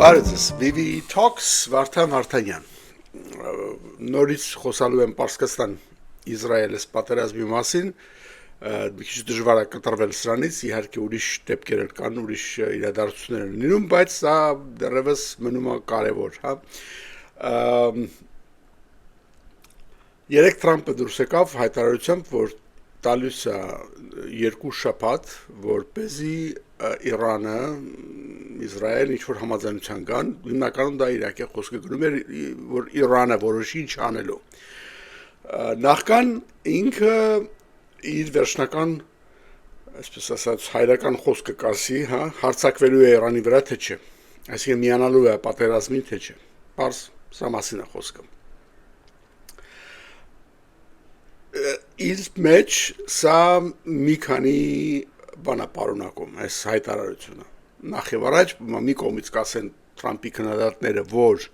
Բարեձեզ, VV Talks Վարդան Վարդանյան, նորից խոսալու եմ Պարսկաստան Իսրայելես պատերազմի մասին, մի քիչ դժվար է կտրվել սրանից, իհարկե ուրիշ դեպքեր կան, ուրիշ իրադարձություններ են լինում, բայց սա դեռևս մնում է կարևոր, հա։ Երեք Թրամփը դուրս եկավ հայտարարությամբ, որ տալիս է երկու շաբաթ, որպեսզի Իրանը, Իսրայել ինչ-որ համաձայնության կան, հիմնականում դա իրակի խոսքը գնում էր, որ Իրանը որոշի ինչ անելու։ Նախքան ինքը իր վերջնական, այսպես ասած, հայրական խոսքը կասի, հա, հարձակվելու է Իրանի վրա, թե չէ։ Այսինքն միանալու է պատերազմին, թե չէ։ Պարզ սա մասին է խոսքը։ Իր մեջ սա մի քանի բան է պարունակում, այս հայտարարությունը։ Նախ եւ առաջ մի կողմից կասեն Թրամփի քննադատները, որ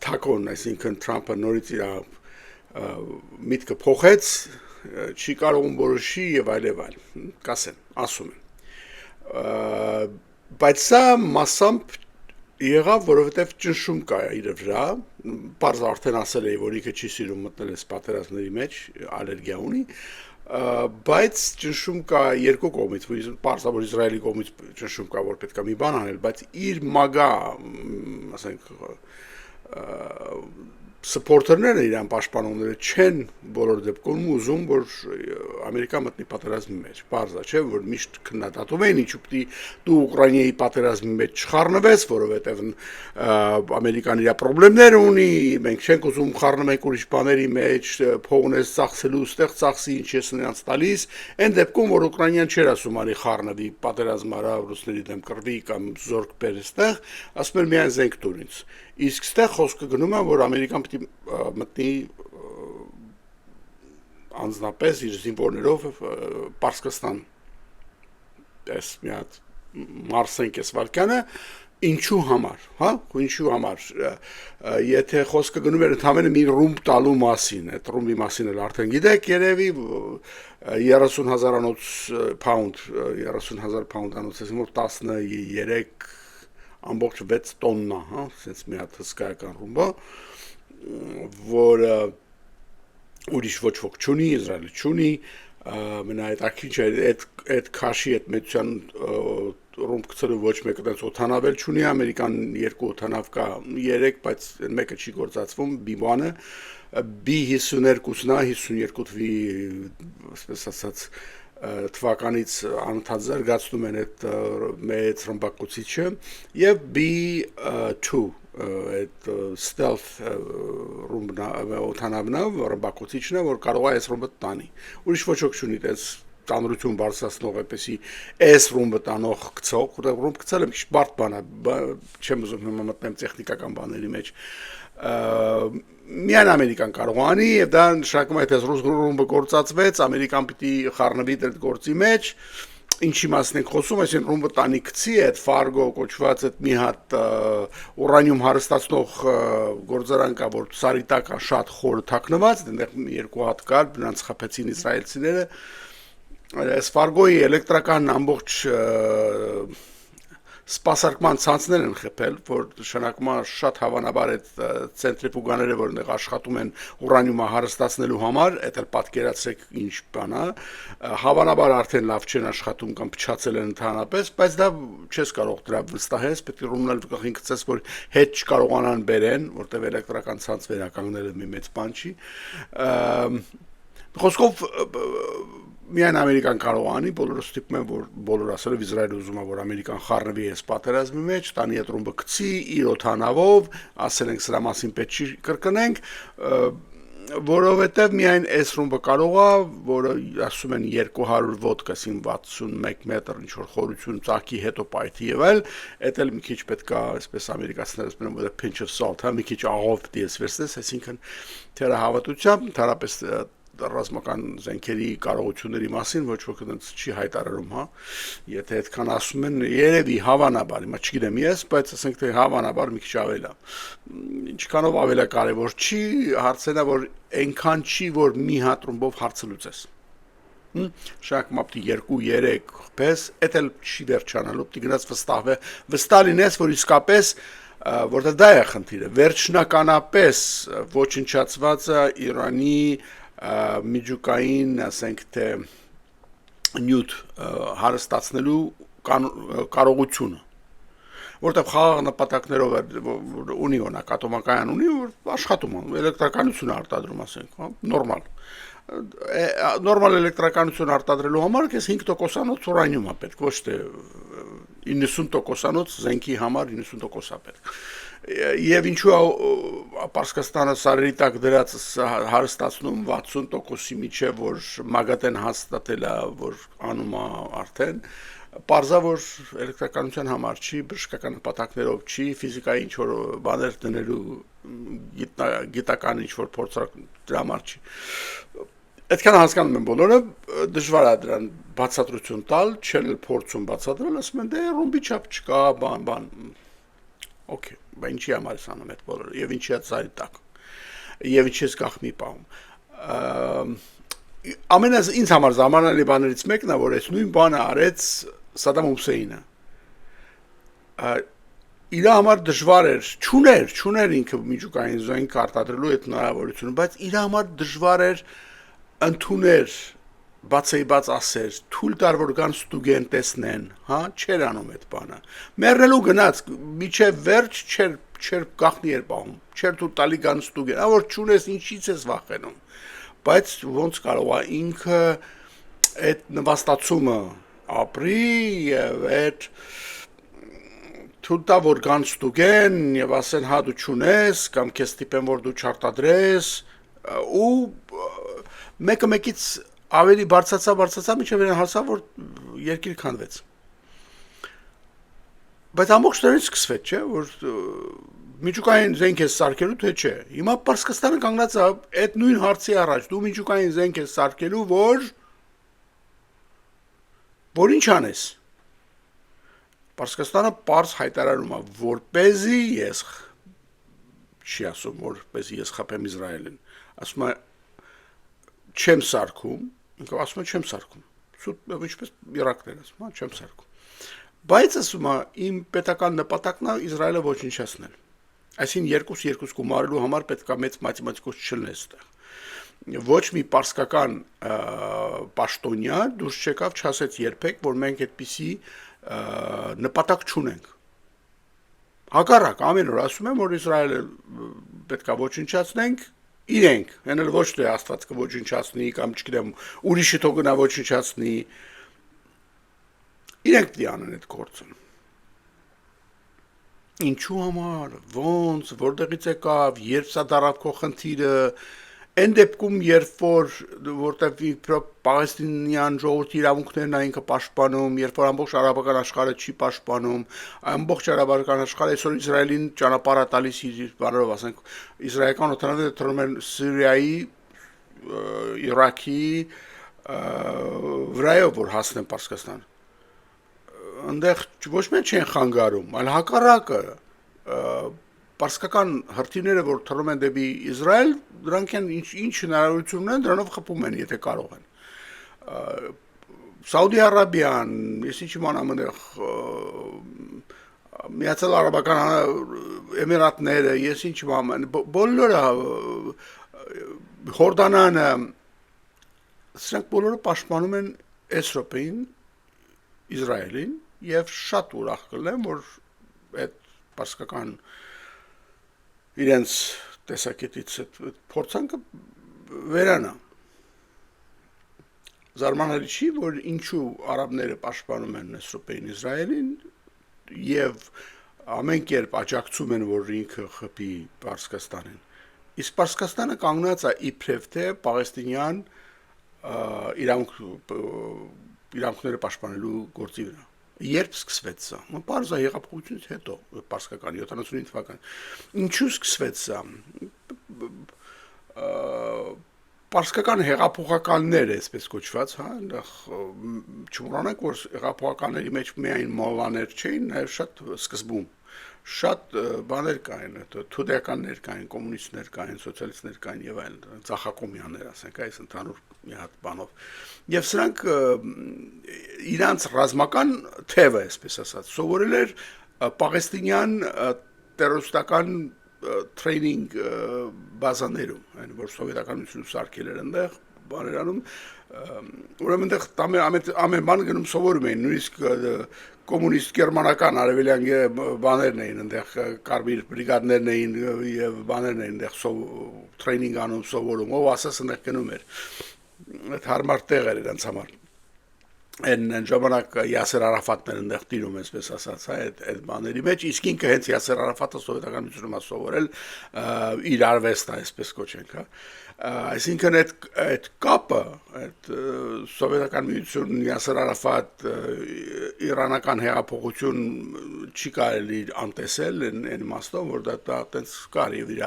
Թակոն, այսինքն Թրամփը նորից իր միտքը փոխեց, չի կարող որոշի եւ այլ, կասեն, ասում են։ Բայց սա մասամբ եղավ, որովհետեւ ճնշում կա իր վրա, բարձ արդեն ասել է, որ ինքը չի սիրում մտնել այս պատերազմների մեջ, ալերգիա ունի, բայց ճնշում կա երկու կողմից, պարզաբար Իսրայելի կողմից ճնշում կա, որ պետք է մի բան անել, բայց իր մագա, ասենք, սպորտերները իրան պաշտպանողները չեն բոլոր դեպքում ուզում, որ Ամերիկա մտնի պատերազմի մեջ, պարզ է, չէ, որ միշտ քննադատում էին, ինչու պիտի դու Ուկրաինայի պատերազմի մեջ չխառնվես, որովհետև Ամերիկան իր խնդիրներ ունի, մենք չենք ուզում խառնվենք ուրիշ բաների մեջ, փողն ես ծախսելու, ստեղ ծախսի, ինչ ես նրանց տալիս, այն դեպքում, որ Ուկրաինան չէր ասում արի խառնվի, պատերազմ արա ռուսների դեմ կռվի կամ զորք բեր այստեղ, ասում էր միայն զենք տուր ինձ։ Իսկ ստեղ խոսքը գնում է, որ Ամերիկան պիտի մտնի անձնապես իր զինվորներով Պարսկաստան, այս մի հատ մարսենք այս վարկյանը, ինչու համար, հա, ինչու համար, եթե խոսքը գնում էր ընդհանրապես մի ռումբ տալու մասին, այդ ռումբի մասին էլ արդեն գիտեք, երևի 30,000 pound, 30,000 pound անոց, որ 13.6 տոննա, հա, sense մի հատ հսկայական ռումբա, որ ուրիշ ոչ ոք չունի, Իսրայելը չունի, մենայդ ակիչ այդ քաշի այդ մեծության ռումբ գցելու ոչ մեկը դից օթանավել չունի, Ամերիկան երկու օթանավ կա 3, բայց մեկը չի գործածվում, B1-ը, B52-ն է, 52 թվի, այսպես ասած, թվականից անընդհատ զարգացնում են այդ մեծ ռմբակոծիչը եւ B2 այդ stealth օթանավն է, ռմբակոծիչն է, որ կարող է այս ռումբը տանի։ Ուրիշ ոչ ոք չունի այս տանրություն բարձրացնող այդպեսի այս ռումբը տանող գցող, ռումբ գցելը մի քիչ բարդ բան է, չեմ ուզում հիմա մտնեմ տեխնիկական բաների մեջ։ Միայն Ամերիկան կարող է անի եւ դա նշանակում է, թե ռուս ռումբը գործածվեց, Ամերիկան պիտի խառնվի այդ գործի մեջ, ինչի մասին ենք խոսում, այսինքն ռումբը տանի գցի, այդ Fargo կոչված այդ մի հատ ուրանիում հարստացնող գործարան կա, որ սարի տակ է շատ խորը թաքնված, այնտեղ երկու հատ կար, նրանց խփեցին իսրայելցիները, այս Fargo-ի էլեկտրական ամբողջ սպասարկման ցանցներ են խփել, որ նշանակում է շատ հավանաբար այդ ցենտրիֆուգաները, որ այնտեղ աշխատում են ուրանիումը հարստացնելու համար, այդ էլ պատկերացրեք ինչ բան է, հավանաբար արդեն լավ չեն աշխատում կամ փչացել են ընդհանրապես, բայց դա չես կարող դրա վստահես, պետք է ռումնել գլխին գցես, որ հետ չկարողանան բերեն, որտեղ էլեկտրական ցանց վերականգնելը մի մեծ բան չի։ Խոսքով միայն Ամերիկան կարող է անի, բոլորը ստիպում են, որ բոլորը ասելով Իսրայելը ուզում է, որ Ամերիկան խառնվի այս պատերազմի մեջ, տանի այդ ռումբը գցի իր օթանավով, ասել ենք սրա մասին պետք չի կրկնենք, որովհետև միայն այս ռումբը կարող է, որը ասում են 200 ոտ, ասին 61 մետր ինչ որ խորություն ծակի հետո պայթի եւ այլ, այդ էլ մի քիչ պետք է, այսպես ամերիկացիները ասում են, with a pinch of salt, հա, մի քիչ աղով պետք է վերցնես, այսինքն թերահավատությամբ, ընդհանրապես ռազմական զենքերի կարողությունների մասին ոչ ոք դից չի հայտարարում, հա, եթե այդքան ասում են, երևի հավանաբար, հիմա չգիտեմ ես, բայց ասենք թե հավանաբար մի քիչ ավել է։ Ինչքանով ավել է կարևոր չի, հարցն է, որ այնքան չի, որ մի հատ ռումբով հարցը լուծես։ Շարք մապտի 2-3 պես, էդ էլ չի վերջանալու, պիտի գնաց վստահ լինես, որ իսկապես որտեղ դա է խնդիրը, վերջնականապես ոչնչացված է Իրանի միջուկային, ասենք թե նյութ հարստացնելու կարողությունը, որտեղ խաղաղ նպատակներով ունի օրինակ ատոմակայան ունի, որ աշխատում է, էլեկտրականություն արտադրում, ասենք, նորմալ նորմալ էլեկտրականություն արտադրելու համար քեզ 5%-անոց ուրանիում է պետք, ոչ թե 90%-անոց զենքի համար 90% է պետք։ Եվ ինչու է Պարսկաստանը սարերի տակ դրած հարստացնում 60%-ի միջև, որ մագատեն հաստատել է, որ անում է արդեն, պարզա որ էլեկտրականության համար չի, բժշկական նպատակներով չի, ֆիզիկայի ինչ-որ բաներ դնելու գիտական ինչ-որ փորձարկ դրա համար չի։ Այդքան հասկանում են բոլորը, դժվար է դրան բացատրություն տալ, չեն էլ փորձում բացատրել, ասում են դե ռումբի չափ չկա, բան, օքեյ, բա ինչի համար է անում այդ բոլորը, եւ ինչի է ծայր տակ, եւ ինչի է գախմի պահում։ Ինձ համար զարմանալի բաներից մեկն է, որ այս նույն բանը արեց Սադամ Հուսեյնը։ Իր համար դժվար էր, չուներ ինքը միջուկային զենք արտադրելու այդ հնարավորությունը, բայց իր համար դժվար էր ընդուներ բացեիբաց ասեր, թույլ տար որ կան ստուգեն տեսնեն, հա, չեր անում այդ բանը։ Մեռնելու գնաց, միջև վերջ չեր գախնի էր պահում, չեր թույլ տալի կան ստուգեն, որ չունես ինչից ես վախենում։ Բայց ոնց կարող է ինքը այդ նվաստացումը ապրի եւ այդ թույլ տա որ կան ստուգեն եւ ասեն հա դու չունես կամ քեզ տիպեն որ դու չարտադրես ու մեկը մեկից ավելի բարձացա միջև իրեն հասավ որ երկիր քանդվեց բայց ամբողջ դերից սկսվեց չէ որ միջուկային զենք ես սարքելու թե չէ հիմա Պարսկաստանը կանգնած է այդ նույն հարցի առաջ դու միջուկային զենք ես սարքելու որ ինչ անես Պարսկաստանը պարզ հայտարարում է որպեսզի ես չի ասում որպեսզի ես խփեմ Իսրայելին ասում է չեմ սարքում, ինքը ասում է չեմ սարքում, սուտ ինչպես Իրաքներ ասում, չեմ սարքում, բայց ասում է իմ պետական նպատակն է Իսրայելը ոչնչացնել, այսինքն 2 գումարելու համար պետք է մեծ մաթեմատիկոս չլնես այդտեղ, ոչ մի պարսկական պաշտոնյա դուրս չեկավ չասեց երբեք, որ մենք այդպիսի նպատակ չունենք, հակառակ ամեն օր ասում եմ, որ Իսրայելը պետք է ոչնչացնենք իրենք, հեն էլ ոչ թե Աստված կոչնչացնի կամ չգիտեմ ուրիշը թող գնա ոչնչացնի իրենք պիտի անեն այդ գործը ինչու համար ոնց որտեղից եկավ երբ սա դարավ քո խնդիրը այն դեպքում երբ որտեղ պաղեստինյան ժողովրդի իրավունքներն է ինքը պաշտպանում երբ որ ամբողջ արաբական աշխարհը չի պաշտպանում ամբողջ արաբական աշխարհը այսօր Իսրայելին ճանապարհ է տալիս իր բառերով ասենք իսրայելական օտարները թռնում են Սիրիայի Իրաքի վրայով որ հասնեն Պարսկաստան այնտեղ ոչ միայն չեն խանգարում այլ հակառակը Պարսկական հրթիռները որ թռնում են դեպի Իսրայել դրանք են ինչ հնարավորություն ունեն դրանով խփում են եթե կարող են Սաուդի Արաբիան ես ինչ իմանամ այնտեղ Միացյալ Արաբական Էմիրատները ես ինչ իմանամ բոլորը Հորդանանը սրանք բոլորը պաշտպանում են Էսրոպին Իսրայելին եւ շատ ուրախ կլեմ որ այդ պարսկական իրենց տեսակետից փորձանքը վերանա զարմանալի չի որ ինչու արաբները պաշտպանում են Էսրոպին Իսրայելին եւ ամեն կերպ աջակցում են որ ինքը խփի Պարսկաստանին իսկ Պարսկաստանը կանգնած է իբրև թե պաղեստինյան իրավունքները պաշտպանելու գործի վրա Երբ սկսվեց սա, պարզ է հեղափոխությունից հետո, պարսկական 79 թվական, ինչու սկսվեց սա, պարսկական հեղափոխականներ այսպես կոչված, չմոռանանք, որ հեղափոխականների մեջ միայն մոլլաներ չէին, նաև շատ սկզբում, շատ բաներ կային, թուդեականներ կային, կոմունիստներ կային, սոցիալիստներ կային եւ այլն, ցախակոմյաններ, ասենք, այս ընդհանուր մի հատ բանով։ Եվ սրանք իրանց ռազմական թևը, այսպես ասած, սովորել էր պաղեստինյան տերորիստական training բազաներում, այն որ սովետականությունը սարքել էր այնտեղ, բաներանում, ուրեմն այնտեղ ամեն բան գնում սովորում էին, նույնիսկ կոմունիստ գերմանական արևելյան բաներն էին, այնտեղ կարմիր բրիգադներն էին եւ բաներն էին այնտեղ training անում, սովորում, ով ասես այնտեղ գնում էր, այդ հարմար տեղ էր իրենց համար։ Են ժամանակ Յասեր Արաֆատն այնտեղ տիրում, այսպես ասած, այդ բաների մեջ, իսկ ինքը հենց Յասեր Արաֆատը սովետականությունում է սովորել իր արվեստը, այսպես կոչենք, հա։ Այսինքն այդ կապը, այդ սովետական միություն, Յասեր Արաֆատ, իրանական հեղափոխություն չի կարելի անտեսել այն իմաստով, որ դա այտենց կար եւ իր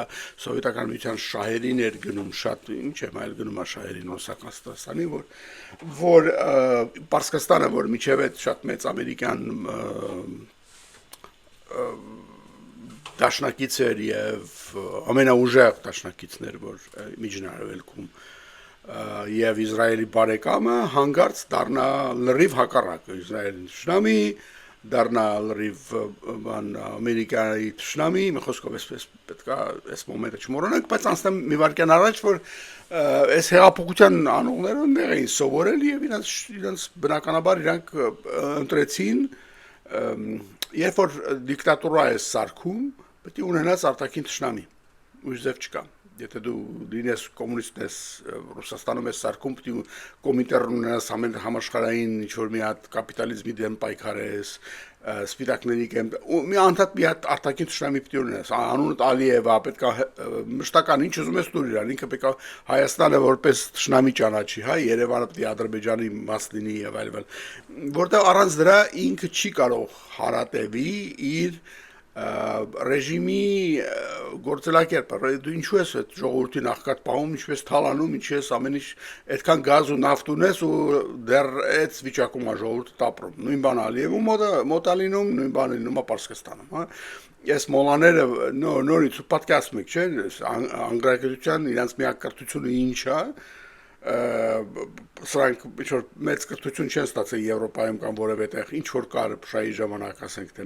սովետական միության շահերին էր գնում շատ, ինչ եմ այլ գնում է շահերին Ռուսաստանի, որ Պարսկաստանը, որ միջև այդ շատ մեծ ամերիկյան դաշնակից էր եւ ամենաուժեղ դաշնակիցներ, որ միջնարևելքում եւ Իսրայելի բարեկամը հանգարց դառնա լրիվ հակառակ Իսրայելի ճշնամի, դառնա լրիվ ամերիկայի ճշնամի, մի խոսքով այսպես պետքա այս մոմենտը չմոռանանք, բայց անցնեմ մի վարքյան առաջ, որ այս հեղափոխության անողները ներ էին սովորել եւ իրենց բնականաբար իրանք ընտրեցին երբ որ դիկտատուրա է սարքում, պետք է ունենաս արտաքին ճշնամի, ուրիշ ձև չկա։ Եթե դու լինես կոմունիստ ես Ռուսաստանում ես սարքում, պետք է կոմիտեն ունենաս համաշխարհային ինչ-որ մի հատ կապիտալիզմի դեմ պայքարես, սպիտակների դեմ, մի անդադ մի հատ արտաքին ճշնամի պետք է ունենաս, անունդ Ալիևա, պետք է մշտական ինչ ուզում ես դուր իրան, ինքը պետք է Հայաստանը որպես ճշնամի ճանաչի, հա, Երևանը պետք է Ադրբեջանի մաս լինի եւ այլն, որտեղ առանց դրա ինքը չի կարող հարատևի իր ռեժիմի գործելակերպը, դու ինչու ես այդ ժողովրդի նախկատ պահում, ինչպես թալանում, ինչու ես ամեն ինչ այդքան գազ ու նավթ ունես ու դեռ այդ վիճակում է ժողովուրդը տապրում, նույն բան Ալիևում մոտալինում, նույն բան լինում է Պարսկաստանում, հա, այս մոլաները նորից պատկասում եք, չէ, անգրագիտության իրանց միակ կրթությունը ինչ է, սրանք ինչ-որ մեծ կրթություն չեն ստացել Եվրոպայում կամ որևէ տեղ, ինչ-որ կար փշայի ժամանակ, ասենք, թե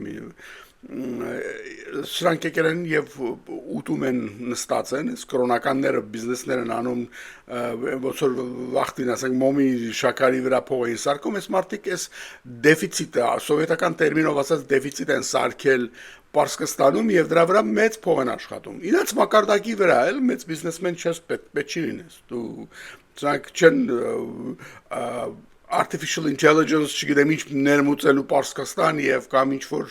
սրանք եկել են եւ ուտում են նստած են, կրոնականները բիզնեսներ են անում, ոնց որ վախտին ասենք մոմի շաքարի վրա փող են սարքում, այս մարդիկ այս դեֆիցիտը, սովետական տերմինով ասած դեֆիցիտ են սարքել Պարսկաստանում եւ դրա վրա մեծ փող են աշխատում։ Իրանց մակարդակի վրա էլ մեծ բիզնեսմեն չես պետք չի լինես։ Դու սրանք չեն artificial intelligence չգիտեմ ինչ ներմուծելու Պարսկաստան եւ կամ ինչ որ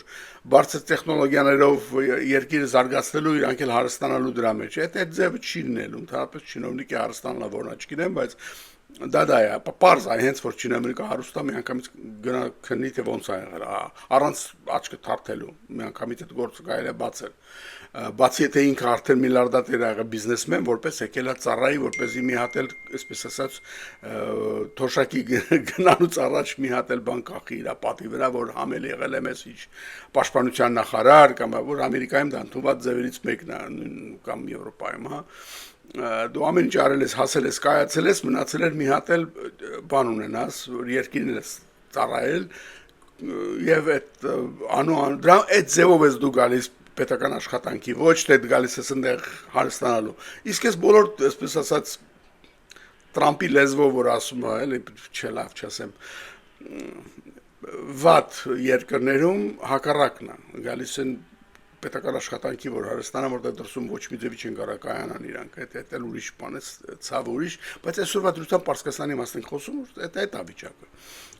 բարձր տեխնոլոգիաներով երկիրը զարգացնելու իրանք էլ հարստանալու դրա մեջ։ Այդ ձևը չի լինելու, ընդհանրապես չինովնիկի հարստանալա որնա չգիտեմ, բայց դա է, պարզ է, հենց որ չինովնիկը հարուստա մի անգամից գնա քննի թե ոնց է եղել, առանց աչքը թարթելու, մի անգամից այդ գործը կարելի է բացել։ Բացի եթե ինքը արդեն միլիարդատեր եղել բիզնեսմեն, որպես եկել է ծառայի, որպեսզի մի հատ էլ, այսպես ասած, թոշակի գնալուց առաջ մի հատ էլ բան կախի իր պատի վրա, որ համել եղել է մեզ ինչ պաշտպանության նախարար կամ որ Ամերիկայում դա ընդունված ձևերից մեկն է կամ Եվրոպայում, հա։ Դու ամեն ինչ արել ես, հասել ես, կայացել ես, մնացել էր մի հատ էլ բան ունենաս, որ երկիրն ես ծառայել եւ դրա այդ ձևով ես դու գալիս պետական աշխատանքի, ոչ թե գալիս ես այնտեղ հարստանալու։ Իսկ ես բոլոր, այսպես ասած, Տրամպի լեզվով որ ասում է, էլի չէ լավ չասեմ, վատ երկրներում հակառակն է, գալիս են պետական աշխատանքի, որ հարստանան, որտեղ դրսում ոչ մի ձևի չեն կարող կայանան իրանք, այդ էլ ուրիշ բան է, ցավ ուրիշ, բայց այսօրվա դրությամբ Պարսկաստանի մասին ենք խոսում, այդ է վիճակը։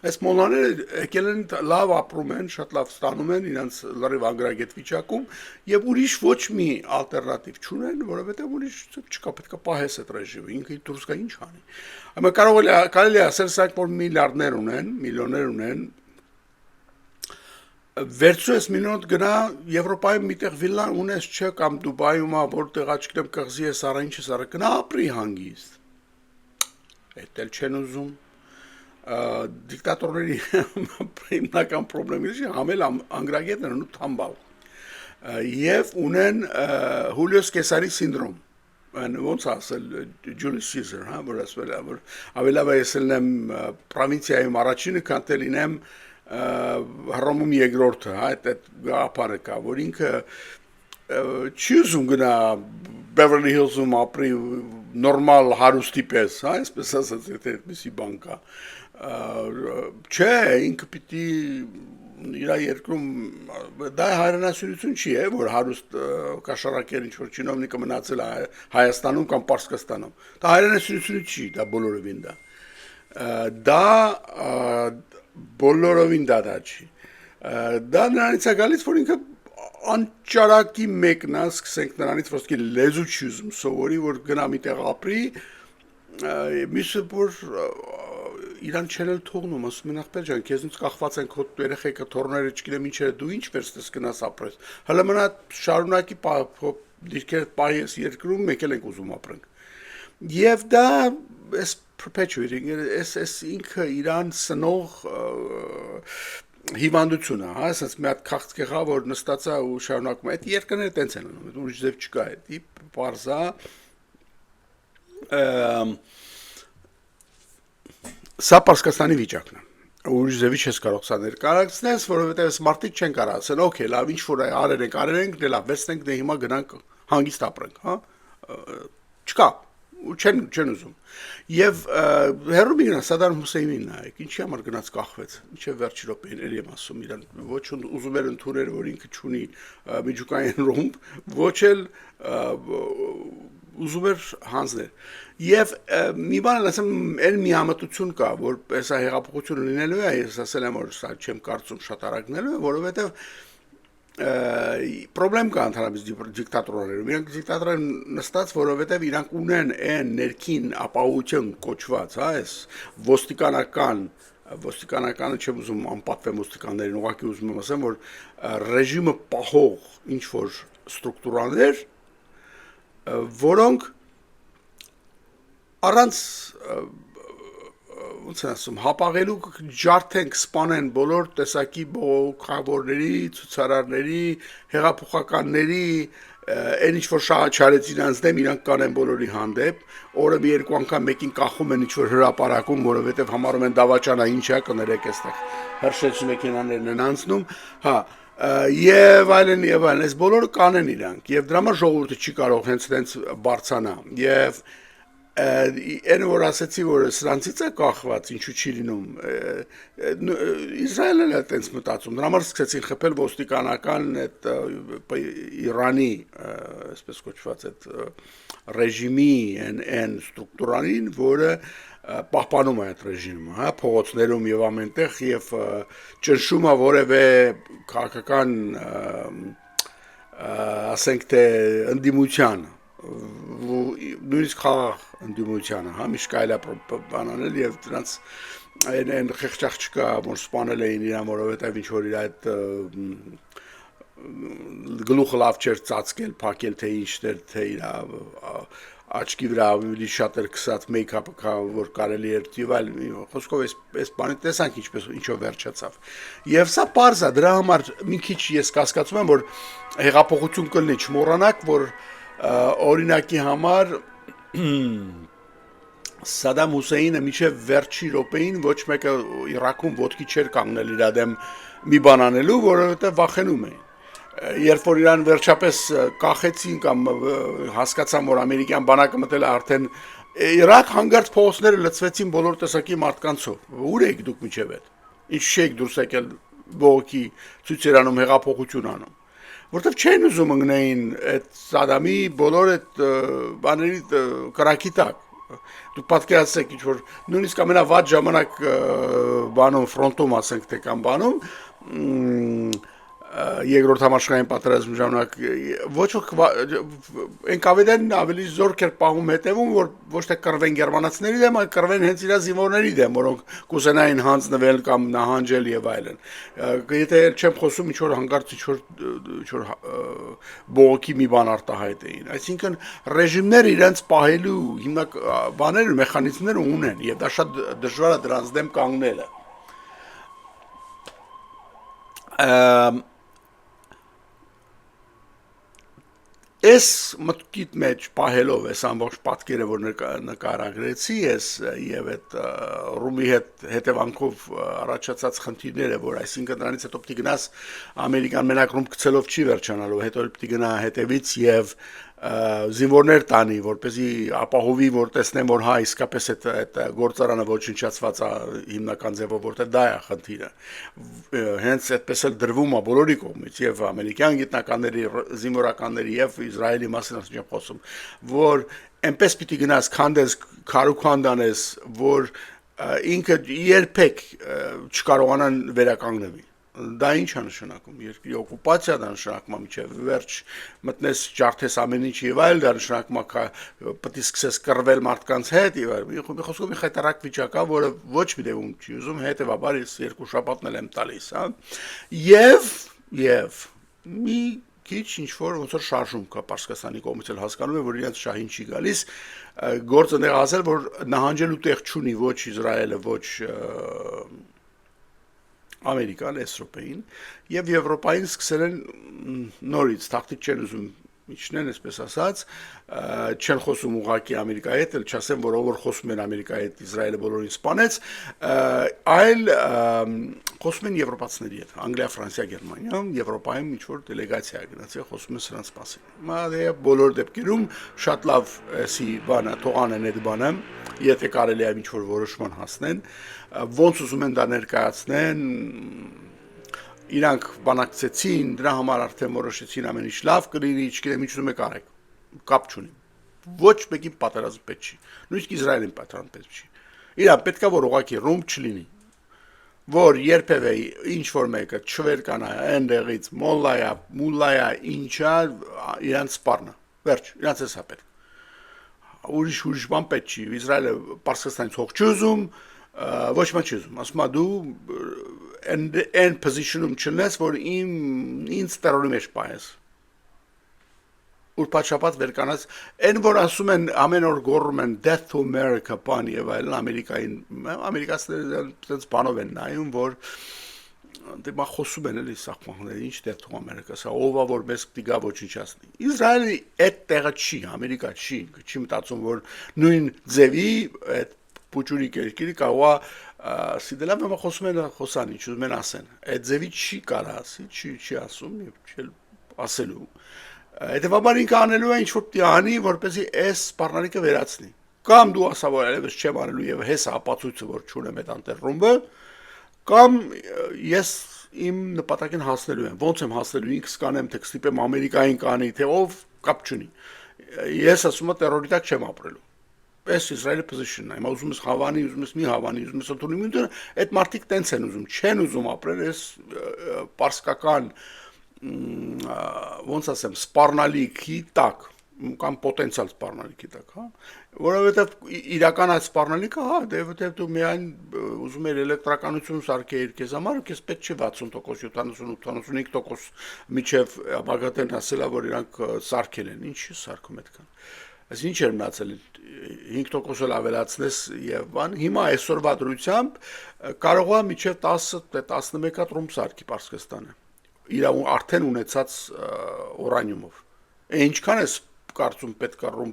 Այս մոլաները եկել են լավ ապրում են, շատ լավ ստանում են իրենց լրիվ անգրագետ վիճակում եւ ուրիշ ոչ մի ալտերնատիվ չունեն, որովհետեւ ուրիշ չկա, պետք է պահես այդ ռեժիմը, ինքը դուրս գա ինչ անի։ Amma կարելի է ասել սրանք որ միլիարդներ ունեն, միլիոններ ունեն, վերցրու ես մինոտ գնա Եվրոպայում միտեղ վիլա ունես չէ կամ Դուբայում որտեղ չգիտեմ կղզի ես արա ինչ ես արա գնա ապրի հանգիստ։ Այդ էլ չեն ուզում դիկտատորների հիմնական խնդիրը համել անգրագետներն ու թամբալ։ եւ ունեն Հուլիոս Կեսարի սինդրոմ ոնց ասել Julius Caesar, հա, որ ասվել է, որ ավելավ ես ելնեմ պրովինցիայում առաջինը, քան թե լինեմ Հռոմում երկրորդը, հա, այդ գաղափարը կա, որ ինքը չի ուզում գնա Beverly Hills-ում ապրի նորմալ հարուստի պես, հա, այսպես ասած, եթե այդպիսի բան կա։ Չէ, ինքը պիտի իր երկրում դա հայրենասիրություն չի է, որ հարուստ կաշառակեր ինչ-որ չինովնիկը մնացել է Հայաստանում կամ Պարսկաստանում։ Դա հայրենասիրություն չի, դա բոլորովին դա։ Դա բոլորովին դա չի։ Դա նրանից է գալիս, որ ինքը անճարակի մեկն է, սկսենք նրանից, որ լեզու չի ուզում սովորի, որ գնա մի տեղ ապրի, միսը որ իրան չեն էլ թողնում, ասում են ախպեր ջան, քեզնից կախված են քո երեխեքը, թոռները, չգիտեմ ինչ դու ինչ վերստես գնաս ապրես։ Հələ մնա շարունակի դիրքեր պահես երկրում, մեկ էլ ենք ուզում ապրենք։ Եվ դա էս perpetuating, էս ինքը իրան սնող հիվանդությունը, հա, ասած մի հատ քաղցկեղա, որ նստած է ու շարունակում է, այդ երկրները տենց են անում, ուրիշ ձև չկա, դա պարզա Սա Պարսկաստանի վիճակն է։ Ուրիշ ձևի չես կարող սա ներկայացնես, որովհետև այս մարդիկ չեն կարող ասեն, օքեյ, լավ, ինչ որ արել ենք, դե լավ, վերցնենք, դե հիմա գնանք հանգիստ ապրենք, հա։ Չկա, չեն ուզում։ Եվ հերո մի գնա Սադամ Հուսեյնին նայեք, ինչի համար գնաց կախվեց, ինչև վերջի րոպեին էլի եմ ասում իրան, ոչ ուզում էր ընդունել, որ ինքը չունի միջուկային ռումբ, ոչ էլ ուզում էր հանձնել։ Եվ մի բան ասեմ, էլ մի համատություն կա, որ հեսա հեղափոխությունը լինելու է, ես ասել եմ, որ սա չեմ կարծում շատ արագ լինելու է, որովհետև պրոբլեմ կա ընդհանրապես դիկտատորներում, իրանք դիկտատորներ նստած, որովհետև իրանք ունեն այն ներքին ապահովություն կոչված, հա, այս ոստիկանականը չեմ ուզում անպատվեմ ոստիկաններին, ուղղակի ուզում եմ ասեմ, որ ռեժիմը պահող ինչ-որ ստրուկտուրաներ, որոնք առանց ոնց ասում, հապաղելու ջարդենք, սպանեն բոլոր տեսակի բողոքավորների, ցուցարարների, հեղափոխականների, այն ինչ որ շահաչարեց իրանց դեմ, իրանք կանեն բոլորի հանդեպ, օրը մի երկու անգամ մեկին կախում են ինչ որ հրապարակում, որովհետև համարում են դավաճանա ինչ է, կներեք այստեղ հրշեջ մեքենաներն են անցնում, հա, եւ այլն, այս բոլորը կանեն իրանք, եւ դրա համար ժողովուրդը չի կարող հենց բարձանա, եւ Այն որ ասեցի, որ սրանցից է կախված, ինչու չի լինում, Իսրայելն է տենց մտածում, դրա համար սկսեցին խփել ոստիկանական այդ Իրանի, այսպես կոչված այդ ռեժիմի այն ստրուկտուրանին, որը պահպանում է այդ ռեժիմը, հա, փողոցներում եւ ամենտեղ եւ ճնշում է որևէ քաղաքական, ասենք թե ընդդիմության նույնիսկ խաղաղ ընդդիմությանը, հա, միշտ կարելի է բան անել եւ դրանց այն խեղճախ չկա, որ սպանել էին իրան, որովհետեւ ինչ որ իր այդ գլուխը լավ չէր ծածկել, փակել թե ինչներ, թե իր աչքի վրա ավելի շատ էր քսած մեյքափը կա, որ կարելի էր դիվել, խոսքով այս բանը տեսանք ինչով վերջացավ։ Եվ սա պարզ է, դրա համար մի քիչ ես կասկածում եմ, որ հեղափոխություն կլինի, չմոռանաք, որ օրինակի համար Սադամ Հուսեյնը միջև վերջի րոպեին ոչ մեկը Իրաքում ոտքի չէր կանգնել իր դեմ մի բան անելու, որովհետև վախենում էին։ Երբ որ իրան վերջապես կախեցին կամ հասկացան, որ ամերիկյան բանակը մտել է արդեն Իրաք, հանգարց փողոցները լցվեցին բոլոր տեսակի մարդկանցով։ Ուր եք դուք միջև այդ։ Ինչ չեք դուրս եկել բողոքի ցույցեր անում, հեղափոխություն անում։ Որտեվ չեն ուզում ընկնեին այդ Սադամի բոլոր այդ բաների կրակի տակ։ Դուք պատկերացրեք ինչ որ նույնիսկ ամենավատ ժամանակ բանում ֆրոնտում ասենք թե կամ բանում երկրորդ համաշխարհային պատերազմի ժամանակ ոչ այն կավեդեն ավելի զորք էր պահում հետևում, որ ոչ թե կռվեն գերմանացիների դեմ, այլ կռվեն հենց իր զինվորների դեմ, որոնք կուզենային հանձնվել կամ նահանջել եւ այլն։ Եթե չեմ խոսում ինչ որ հանգարց ինչ որ բողոքի մի բան արտահայտեին, այսինքն ռեժիմները իրենց պահելու հիմնակ բաներ, մեխանիզմներ ունեն եւ դա շատ դժվար է դրանց դեմ կանգնելը։ Այս մտքիդ մեջ պահելով այս ամբողջ պատկերը, որ նկարագրեցի ես եւ այդ ռումի հետևանքով առաջացած խնդիրները, որ այսինքն դրանից հետո պիտի գնաս ամերիկան մենակ ռում գցելով չի վերջանալու, հետո պիտի գնա հետևից եւ զինվորներ տանի, որպեսզի ապահովի, որ տեսնեն, որ հա իսկապես այդ գործարանը ոչնչացված է հիմնական ձևով, որտեղ դա է խնդիրը։ Հենց այդպես էլ դրվում է բոլորի կողմից, եւ ամերիկյան գիտնականների, զինվորականների եւ Իսրայելի մասին ասեմ խոսում, որ այնպես պիտի գնաս քանդես, քարուքանդ անես, որ ինքը երբեք չկարողանան վերականգնվի։ Դա ինչ է նշանակում, երկրի օկուպացիա դա նշանակում է միջև վերջ մտնես ջարդես ամեն ինչ եւ այլ, դա նշանակում է պետք է սկսես կռվել մարդկանց հետ եւ մի խոսքով մի խայտարակ վիճակ է, որը ոչ մի դեպքում չի ուզում, հետեւաբար ես երկու շաբաթն եմ տալիս, հա։ Եվ մի քիչ ինչ որ ոնց որ շարժում կա Պարսկաստանի կողմից էլ հասկանում եմ, որ իրենց շահին չի գալիս, գործը դեռ ասել, որ նահանջելու տեղ չունի ոչ Իսրայելը, ոչ Ամերիկան Եվրոպային եւ Եվրոպային սկսել են նորից տակտիկ չեն ուզում իջնեն, այսպես ասած, չեն խոսում ուղղակի Ամերիկայի հետ, չասեմ, որ ով որ խոսում են Ամերիկայի հետ, Իսրայելը բոլորին սպանեց, այլ խոսում են եվրոպացիների հետ, Անգլիա, Ֆրանսիա, Գերմանիա, Եվրոպայում ինչ որ դելեգացիա է գնացել, խոսում են սրանց մասին։ Մա բոլոր դեպքերում շատ լավ էսի բանը, թողանեն այդ բանը, եթե կարելի է ինչ որ որոշման հասնեն, ոնց ուզում են դա ներկայացնեն, իրանք բանակցեցին, դրա համար արդեն որոշեցին ամեն ինչ լավ կլինի, չգիտեմ ինչ ուզում եք արեք, կապ չունի։ Ոչ մեկի պատերազմ պետք չի, նույնիսկ Իսրայելին պատերազմ պետք չի։ Իրան պետքա որ ուղղակի ռում չլինի, որ երբևէ ինչ որ մեկը չվերկանա այնտեղից մոլլայա, մուլլայա, ինչա իրանց սպառնա։ Վերջ, իրանց էսա պետք։ Ուրիշ բան պետք չի։ Իսրայելը Պարսկաստանից հող չի ուզում, ոչ մի չի ուզում։ Ասում է դու այն position-ում չլնես, որ ինձ տերորի մեջ պահես։ Ուրբաթ-շաբաթ վերկանաց, այն որ ասում են ամեն օր գոռում են Death to America բան եւ այլն Ամերիկային, ամերիկացիները այդպես բանով են նայում, որ դե մա խոսում են էլի սախմանները, ինչ Death to America, սա ովա որ մեզ պիտի գա ոչնչացնի։ Իսրայելի այդ տեղը չի, Ամերիկա չի մտածում, որ նույն ձևի այդ փուճուրիկ երկիրը կարող է սիդելա մեմա խոսում են խոսան, ինչ ուզում են ասեն։ Այդ ձևի չի կարա ասի, չի ասում եւ չի ասելու։ Հետևաբար ինքը անելու է ինչ-որ պիտի անի, որպեսզի այս սպառնալիքը վերացնի։ Կամ դու ասա որ այլևս չեմ անելու եւ հեսա ապացույցը որ չունեմ այդ անտերրումբը, կամ ես իմ նպատակին հասնելու եմ։ Ոնց եմ հասնելու, ինքս կանեմ, թե կստիպեմ Ամերիկային կանի, թե ով կապ չունի։ Ես ասում եմ տերորիտակ չեմ ապրելու։ Այս Իսրայելի position-ն է։ Հիմա ուզում ես հավանի, ուզում ես մի հավանի, ուզում ես ընդունի, այդ մարդիկ տենց են ուզում, չեն ուզում ապրել այս պարսկական ոնց ասեմ, սպառնալիքի տակ կամ պոտենցիալ սպառնալիքի տակ, հա, որովհետև իրական այդ սպառնալիքը, հա, դե դու միայն ուզում ես էլեկտրականություն սարքեիր քեզ համար, քեզ պետք չէ 60%, 70-85% միջև բագատեն ասելա, որ իրանք սարքել են, ինչ սարքում այդքան։ Այս ինչ էր մնացել 5% ավելացնես եւ բան, հիմա այսօրվա դրությամբ կարող է միջև 10-11 հատ ռում սարքի Պարսկաստանը։ Իր արդեն ունեցած օրանիումով։ Ինչքան է կարծում պետք է ռում,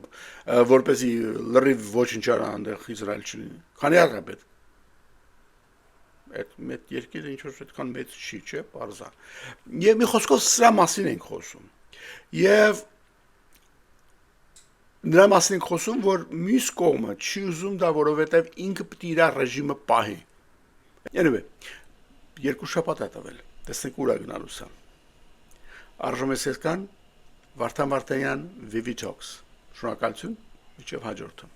որպեսզի լրիվ ոչնչանա այնտեղ Իսրայել չլինի։ Քանի հատ է պետք։ Այդ մեծ երկիրը ինչ որ այդքան մեծ չի, չէ՞, բարձա։ Եվ մի խոսքով սրա մասին ենք խոսում։ Եվ նրա մասին ենք խոսում, որ մյուս կողմը չի ուզում դա, որովհետև ինքը պետք է իր ռեժիմը պահի։ Anyway, երկու շաբաթ է տվել։ Տեսնենք ուր է գնալու սա։ Արժում է սեսկան Վարդան Վարդանյան Vivi Talks։ Շնորհակալություն, մինչև հաջորդը։